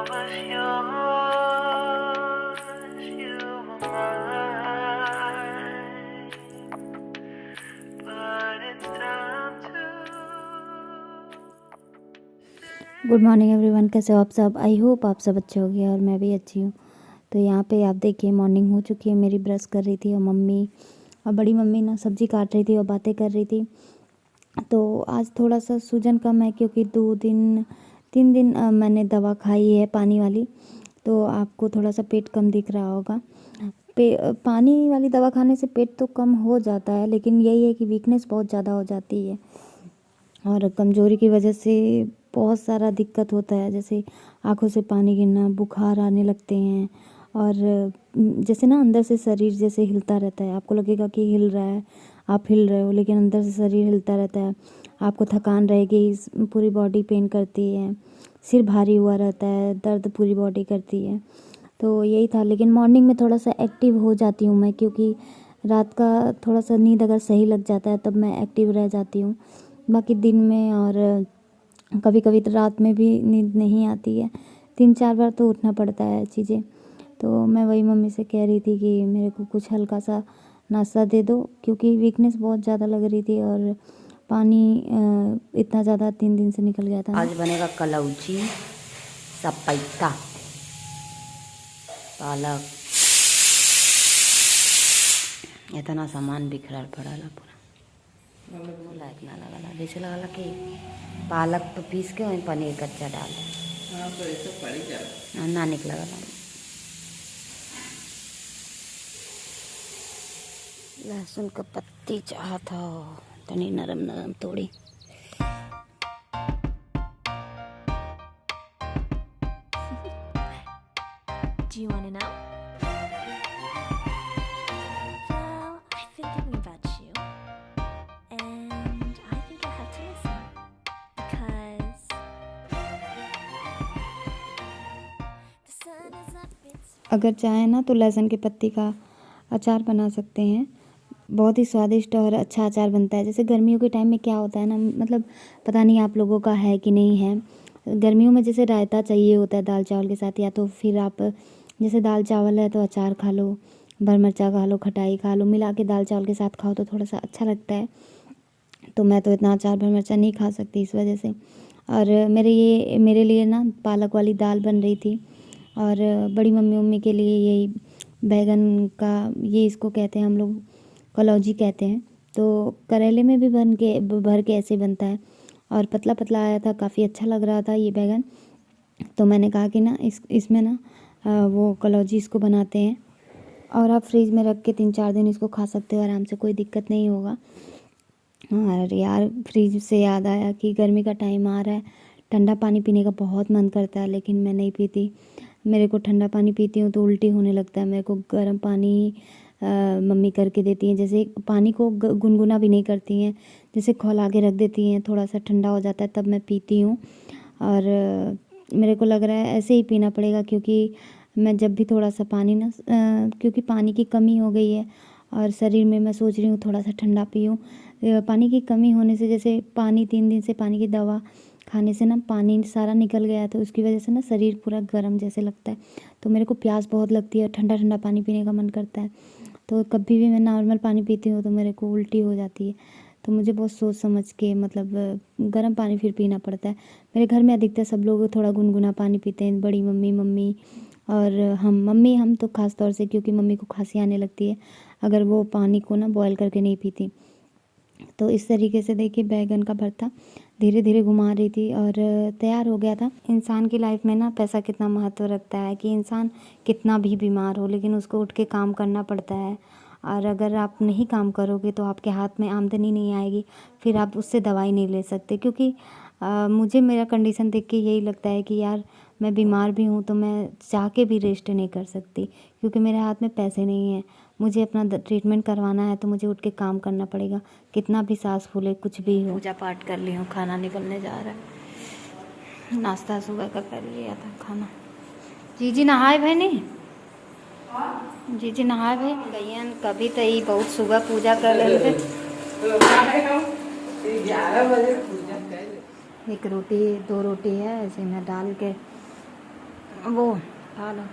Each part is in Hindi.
was yours, you were mine, but it's time to. Good morning everyone, कैसे हो आप सब। आई होप आप सब अच्छे होंगे और मैं भी अच्छी हूँ। तो यहाँ पे आप देखिए मॉर्निंग हो चुकी है मेरी। ब्रश कर रही थी और मम्मी और बड़ी मम्मी ना सब्ज़ी काट रही थी और बातें कर रही थी। तो आज थोड़ा सा सूजन कम है क्योंकि 3 दिन मैंने दवा खाई है पानी वाली। तो आपको थोड़ा सा पेट कम दिख रहा होगा। पानी वाली दवा खाने से पेट तो कम हो जाता है, लेकिन यही है कि वीकनेस बहुत ज़्यादा हो जाती है और कमज़ोरी की वजह से बहुत सारा दिक्कत होता है, जैसे आँखों से पानी गिरना, बुखार आने लगते हैं और जैसे ना अंदर से शरीर जैसे हिलता रहता है। आपको लगेगा कि हिल रहा है, आप हिल रहे हो, लेकिन अंदर से शरीर हिलता रहता है। आपको थकान रहेगी, पूरी बॉडी पेन करती है, सिर भारी हुआ रहता है, दर्द पूरी बॉडी करती है। तो यही था, लेकिन मॉर्निंग में थोड़ा सा एक्टिव हो जाती हूँ मैं, क्योंकि रात का थोड़ा सा नींद अगर सही लग जाता है तब मैं एक्टिव रह जाती हूँ। बाकी दिन में और कभी कभी तो रात में भी नींद नहीं आती है, 3-4 बार तो उठना पड़ता है चीज़ें। तो मैं वही मम्मी से कह रही थी कि मेरे को कुछ हल्का सा नाश्ता दे दो, क्योंकि वीकनेस बहुत ज़्यादा लग रही थी और पानी इतना ज़्यादा 3 दिन से निकल गया था। आज बनेगा कलौजी, सपैता, पालक, इतना सामान बिखरल पड़ल पूरा। इतना लगला जैसे लगला कि पालक तो पीस के वहीं पनीर कच्चा डाल ना निक लगला। लहसुन का पत्ती चाहत हो तनी नरम नरम तोड़ी। Do you want to know? Well, I've been thinking about you, and I think I have to listen because the sun is up. It's अगर चाहें ना तो लहसुन की पत्ती का अचार बना सकते हैं। बहुत ही स्वादिष्ट और अच्छा अचार बनता है। जैसे गर्मियों के टाइम में क्या होता है ना, मतलब पता नहीं आप लोगों का है कि नहीं है, गर्मियों में जैसे रायता चाहिए होता है दाल चावल के साथ, या तो फिर आप जैसे दाल चावल है तो अचार खा लो, भर मिर्चा खा लो, खटाई खा लो, मिला के दाल चावल के साथ खाओ तो थोड़ा सा अच्छा लगता है। तो मैं तो इतना अचार भर मिर्चा नहीं खा सकती इस वजह से। और मेरे लिए ना पालक वाली दाल बन रही थी और बड़ी मम्मी के लिए यही बैगन का, ये इसको कहते हैं हम लोग कलौजी कहते हैं। तो करेले में भी भर के ऐसे बनता है और पतला पतला आया था, काफ़ी अच्छा लग रहा था ये बैगन। तो मैंने कहा कि ना इसमें ना वो कलौजी इसको बनाते हैं और आप फ्रीज़ में रख के 3-4 दिन इसको खा सकते हो आराम से, कोई दिक्कत नहीं होगा। और यार फ्रिज से याद आया कि गर्मी का टाइम आ रहा है, ठंडा पानी पीने का बहुत मन करता है, लेकिन मैं नहीं पीती। मेरे को ठंडा पानी पीती हूँ तो उल्टी होने लगता है। मेरे को गर्म पानी मम्मी करके देती हैं, जैसे पानी को गुनगुना भी नहीं करती हैं, जैसे खौला के रख देती हैं, थोड़ा सा ठंडा हो जाता है तब मैं पीती हूँ। और मेरे को लग रहा है ऐसे ही पीना पड़ेगा, क्योंकि मैं जब भी थोड़ा सा पानी ना क्योंकि पानी की कमी हो गई है और शरीर में मैं सोच रही हूँ थोड़ा सा ठंडा पीऊँ। पानी की कमी होने से, जैसे 3 दिन से पानी की दवा खाने से ना पानी सारा निकल गया है, तो उसकी वजह से ना शरीर पूरा गर्म जैसे लगता है। तो मेरे को प्यास बहुत लगती है और ठंडा ठंडा पानी पीने का मन करता है। तो कभी भी मैं नॉर्मल पानी पीती हूँ तो मेरे को उल्टी हो जाती है। तो मुझे बहुत सोच समझ के, मतलब गर्म पानी फिर पीना पड़ता है। मेरे घर में अधिकतर सब लोग थोड़ा गुनगुना पानी पीते हैं, बड़ी मम्मी और हम तो ख़ास तौर से, क्योंकि मम्मी को खांसी आने लगती है अगर वो पानी को ना बॉयल करके नहीं पीती। तो इस तरीके से देखिए बैगन का भरता धीरे धीरे घुमा रही थी और तैयार हो गया था। इंसान की लाइफ में ना पैसा कितना महत्व रखता है, कि इंसान कितना भी बीमार हो लेकिन उसको उठ के काम करना पड़ता है। और अगर आप नहीं काम करोगे तो आपके हाथ में आमदनी नहीं आएगी, फिर आप उससे दवाई नहीं ले सकते। क्योंकि मुझे मेरा कंडीशन देख के यही लगता है कि यार मैं बीमार भी हूँ तो मैं चाह के भी रेस्ट नहीं कर सकती, क्योंकि मेरे हाथ में पैसे नहीं हैं। मुझे अपना ट्रीटमेंट करवाना है तो मुझे उठ के काम करना पड़ेगा, कितना भी सांस फूले कुछ भी हो। पूजा पाठ कर ली हूँ, खाना निकलने जा रहा है। नाश्ता सुबह का कर लिया था, खाना। जीजी नहाए भाई नहीं? जीजी नहाए भाई गैयन कभी तो ही बहुत सुबह पूजा कर रहे थे। 1 रोटी 2 रोटी है, ऐसे में डाल के वो खा लो।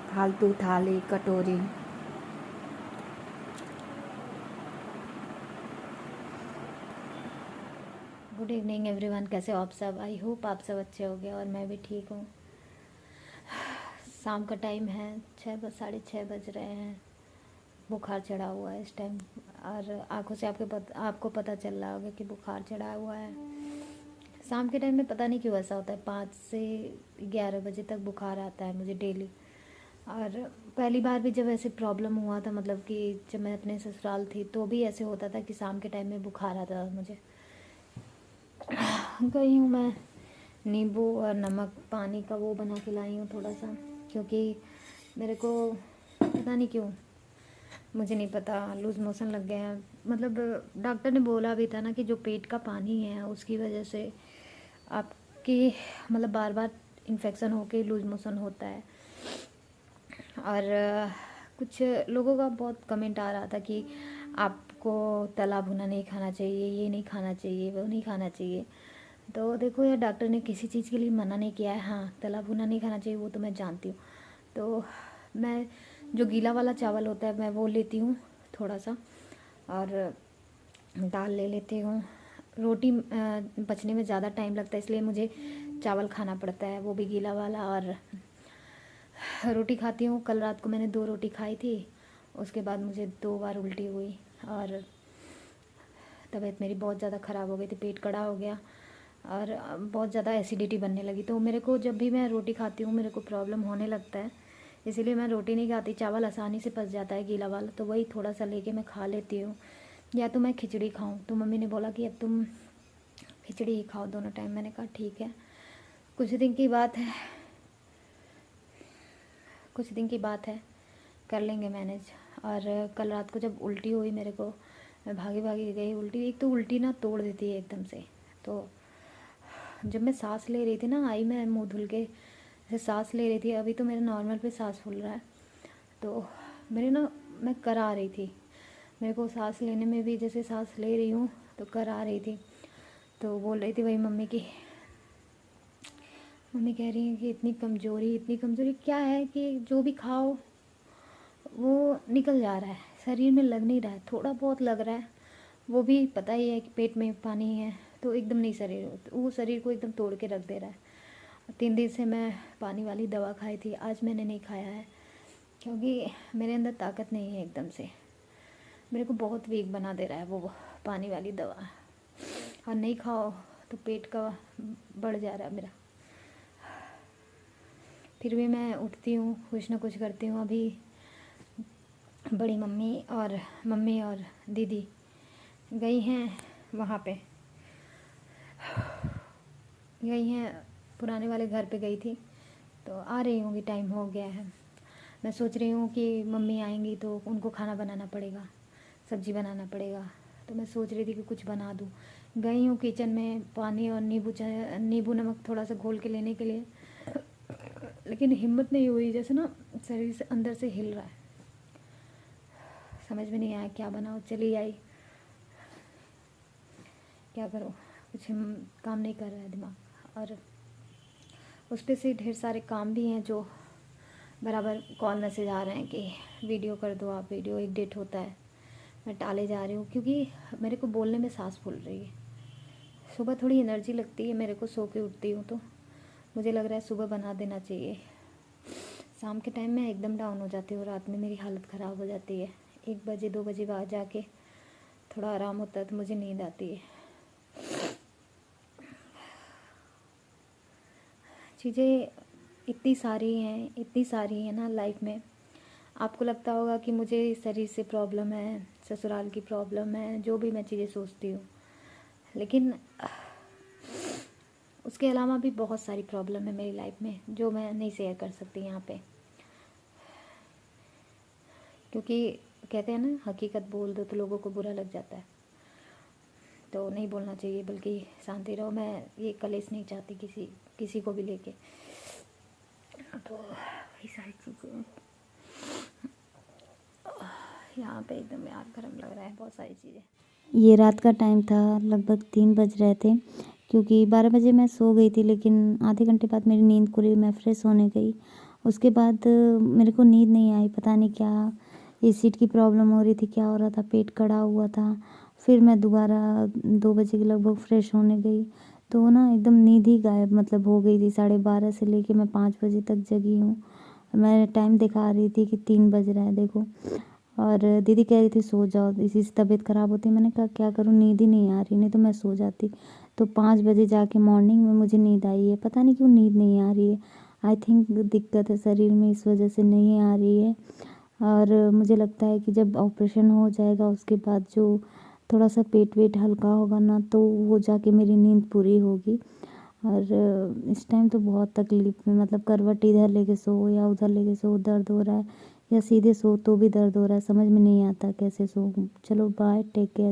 फालतू थाली कटोरी। गुड इवनिंग एवरीवन, कैसे हो आप सब? आई होप आप सब अच्छे होंगे और मैं भी ठीक हूँ। शाम का टाइम है, 6:30 बज रहे हैं। बुखार चढ़ा हुआ है इस टाइम और आंखों से आपको पता चल रहा होगा कि बुखार चढ़ा हुआ है। शाम के टाइम में पता नहीं क्यों ऐसा होता है, 5 से 11 बजे तक बुखार आता है मुझे डेली। और पहली बार भी जब ऐसे प्रॉब्लम हुआ था, मतलब कि जब मैं अपने ससुराल थी तो भी ऐसे होता था कि शाम के टाइम में बुखार आता था मुझे। गई हूँ मैं नींबू और नमक पानी का वो बना के लाई हूँ थोड़ा सा, क्योंकि मेरे को पता नहीं क्यों, मुझे नहीं पता, लूज़ मोशन लग गए हैं। मतलब डॉक्टर ने बोला भी था ना कि जो पेट का पानी है उसकी वजह से आपके मतलब बार बार इन्फेक्शन होके लूज़ मोशन होता है। और कुछ लोगों का बहुत कमेंट आ रहा था कि आपको तला भुना नहीं खाना चाहिए, ये नहीं खाना चाहिए, वो नहीं खाना चाहिए। तो देखो यार, डॉक्टर ने किसी चीज़ के लिए मना नहीं किया है। हाँ, तला भुना नहीं खाना चाहिए वो तो मैं जानती हूँ। तो मैं जो गीला वाला चावल होता है मैं वो लेती हूँ थोड़ा सा, और दाल ले लेती हूँ। रोटी पचने में ज़्यादा टाइम लगता है, इसलिए मुझे चावल खाना पड़ता है, वो भी गीला वाला। और रोटी खाती हूँ। कल रात को मैंने 2 रोटी खाई थी, उसके बाद मुझे 2 बार उल्टी हुई और तबीयत मेरी बहुत ज़्यादा ख़राब हो गई थी, पेट कड़ा हो गया और बहुत ज़्यादा एसिडिटी बनने लगी। तो मेरे को जब भी मैं रोटी खाती हूँ मेरे को प्रॉब्लम होने लगता है, इसीलिए मैं रोटी नहीं खाती। चावल आसानी से पच जाता है गीला वाला, तो वही थोड़ा सा लेके मैं खा लेती हूँ। या तो मैं खिचड़ी खाऊं, तो मम्मी ने बोला कि अब तुम खिचड़ी ही खाओ दोनों टाइम। मैंने कहा ठीक है, कुछ दिन की बात है, कुछ दिन की बात है, कर लेंगे मैनेज। और कल रात को जब उल्टी हुई मेरे को, मैं भागी भागी गई। उल्टी, एक तो उल्टी ना तोड़ देती है एकदम से। तो जब मैं सांस ले रही थी ना, आई मैं मुंह धुल के ऐसे सांस ले रही थी, अभी तो मेरे नॉर्मल पे सांस फूल रहा है। तो मेरे ना, मैं करा रही थी, मेरे को सांस लेने में भी जैसे सांस ले रही हूँ तो करा रही थी। तो बोल रही थी वही मम्मी की, मम्मी कह रही हैं कि इतनी कमज़ोरी क्या है कि जो भी खाओ वो निकल जा रहा है, शरीर में लग नहीं रहा है, थोड़ा बहुत लग रहा है, वो भी पता ही है कि पेट में पानी है, तो एकदम नहीं, वो शरीर को एकदम तोड़ के रख दे रहा है। 3 दिन से मैं पानी वाली दवा खाई थी, आज मैंने नहीं खाया है क्योंकि मेरे अंदर ताकत नहीं है एकदम से। मेरे को बहुत वीक बना दे रहा है वो पानी वाली दवा, और नहीं खाओ तो पेट का बढ़ जा रहा है मेरा। फिर भी मैं उठती हूँ, कुछ ना कुछ करती हूँ। अभी बड़ी मम्मी और दीदी गई हैं वहाँ पे, गई हैं पुराने वाले घर पे गई थी, तो आ रही होंगी, टाइम हो गया है। मैं सोच रही हूँ कि मम्मी आएंगी तो उनको खाना बनाना पड़ेगा, सब्ज़ी बनाना पड़ेगा, तो मैं सोच रही थी कि कुछ बना दूँ। गई हूँ किचन में पानी और नींबू नमक थोड़ा सा घोल के लेने के लिए, लेकिन हिम्मत नहीं हुई, जैसे ना शरीर से अंदर से हिल रहा है, समझ में नहीं आया क्या बनाऊँ। चली आई, क्या करूँ, कुछ काम नहीं कर रहा है दिमाग। और उस पर से ढेर सारे काम भी हैं, जो बराबर कॉल मैसेज आ रहे हैं कि वीडियो कर दो आप, वीडियो एडिट होता है, मैं टाले जा रही हूँ क्योंकि मेरे को बोलने में सांस फूल रही है। सुबह थोड़ी एनर्जी लगती है मेरे को, सो के उठती हूँ तो मुझे लग रहा है सुबह बना देना चाहिए। शाम के टाइम में एकदम डाउन हो जाती हूँ, रात में मेरी हालत ख़राब हो जाती है। 1 बजे 2 बजे बाद जाके थोड़ा आराम होता है तो मुझे नींद आती है। चीज़ें इतनी सारी हैं ना लाइफ में। आपको लगता होगा कि मुझे शरीर से प्रॉब्लम है, ससुराल की प्रॉब्लम है, जो भी मैं चीज़ें सोचती हूँ, लेकिन उसके अलावा भी बहुत सारी प्रॉब्लम है मेरी लाइफ में जो मैं नहीं शेयर कर सकती यहाँ पे, क्योंकि कहते हैं ना, हकीकत बोल दो तो लोगों को बुरा लग जाता है, तो नहीं बोलना चाहिए, बल्कि शांति रहो। मैं ये कलेश नहीं चाहती किसी को भी लेके, तो वही सारी चीज़ें यहाँ पे एकदम यार गर्म लग रहा है, बहुत सारी चीज़ें। ये रात का टाइम था, लगभग 3 बज रहे थे, क्योंकि 12 बजे मैं सो गई थी, लेकिन आधे घंटे बाद मेरी नींद खुली, मैं फ्रेश होने गई। उसके बाद मेरे को नींद नहीं आई, पता नहीं क्या एसिड की प्रॉब्लम हो रही थी, क्या हो रहा था, पेट कड़ा हुआ था। फिर मैं दोबारा 2 बजे के लगभग फ्रेश होने गई, तो ना एकदम नींद ही गायब मतलब हो गई थी। 12:30 से लेके मैं 5 बजे तक जगी हूँ। मैं टाइम दिखा रही थी कि 3 बज रहा है देखो। और दीदी कह रही थी सो जाओ, इसी से तबीयत ख़राब होती। मैंने कहा क्या करूँ, नींद ही नहीं आ रही, नहीं तो मैं सो जाती। तो 5 बजे जाके मॉर्निंग में मुझे नींद आई है, पता नहीं क्यों नींद नहीं आ रही है। आई थिंक दिक्कत है शरीर में, इस वजह से नहीं आ रही है। और मुझे लगता है कि जब ऑपरेशन हो जाएगा उसके बाद जो थोड़ा सा पेट वेट हल्का होगा ना, तो वो जाके मेरी नींद पूरी होगी। और इस टाइम तो बहुत तकलीफ़ में, मतलब करवट इधर लेके सो या उधर लेके सो, दर्द हो रहा है, या सीधे सो तो भी दर्द हो रहा है, समझ में नहीं आता कैसे सोऊं। चलो बाय, टेक केयर।